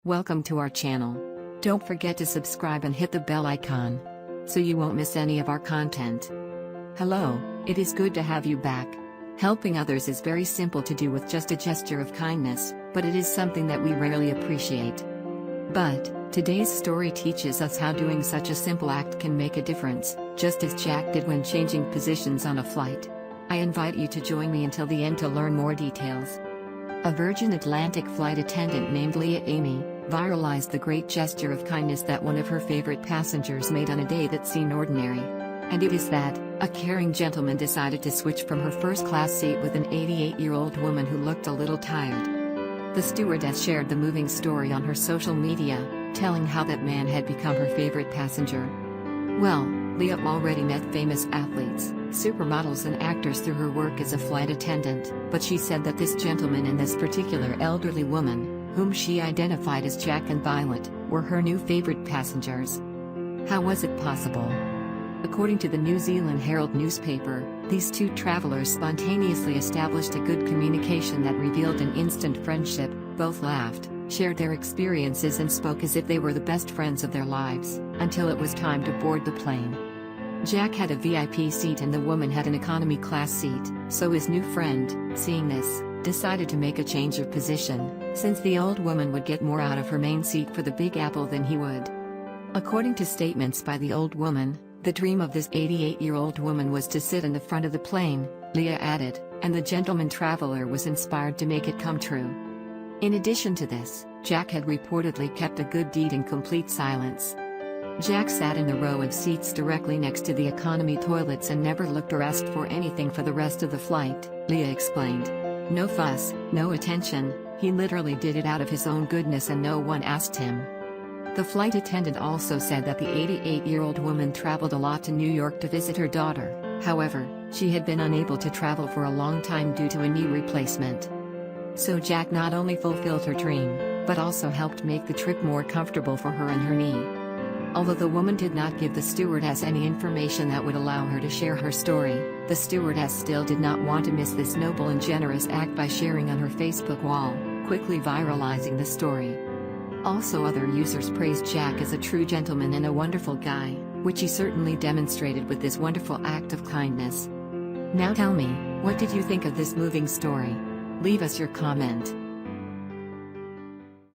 Welcome to our channel. Don't forget to subscribe and hit the bell icon, so you won't miss any of our content. Hello, it is good to have you back. Helping others is very simple to do with just a gesture of kindness, but it is something that we rarely appreciate. But today's story teaches us how doing such a simple act can make a difference, just as Jack did when changing positions on a flight. I invite you to join me until the end to learn more details. A Virgin Atlantic flight attendant named Leah Amy viralized the great gesture of kindness that one of her favorite passengers made on a day that seemed ordinary. And it is that a caring gentleman decided to switch from her first-class seat with an 88-year-old woman who looked a little tired. The stewardess shared the moving story on her social media, telling how that man had become her favorite passenger. Well, Leah already met famous athletes, supermodels and actors through her work as a flight attendant, but she said that this gentleman and this particular elderly woman, whom she identified as Jack and Violet, were her new favorite passengers. How was it possible? According to the New Zealand Herald newspaper, these two travelers spontaneously established a good communication that revealed an instant friendship. Both laughed, shared their experiences and spoke as if they were the best friends of their lives, until it was time to board the plane. Jack had a VIP seat and the woman had an economy class seat, so his new friend, seeing this, decided to make a change of position, since the old woman would get more out of her main seat for the Big Apple than he would. According to statements by the old woman, the dream of this 88-year-old woman was to sit in the front of the plane, Leah added, and the gentleman traveler was inspired to make it come true. In addition to this, Jack had reportedly kept a good deed in complete silence. Jack sat in the row of seats directly next to the economy toilets and never looked or asked for anything for the rest of the flight, Leah explained. No fuss, no attention, he literally did it out of his own goodness and no one asked him. The flight attendant also said that the 88-year-old woman traveled a lot to New York to visit her daughter. However, she had been unable to travel for a long time due to a knee replacement. So Jack not only fulfilled her dream, but also helped make the trip more comfortable for her and her knee. Although the woman did not give the stewardess any information that would allow her to share her story, the stewardess still did not want to miss this noble and generous act by sharing on her Facebook wall, quickly viralizing the story. Also, other users praised Jack as a true gentleman and a wonderful guy, which he certainly demonstrated with this wonderful act of kindness. Now tell me, what did you think of this moving story? Leave us your comment.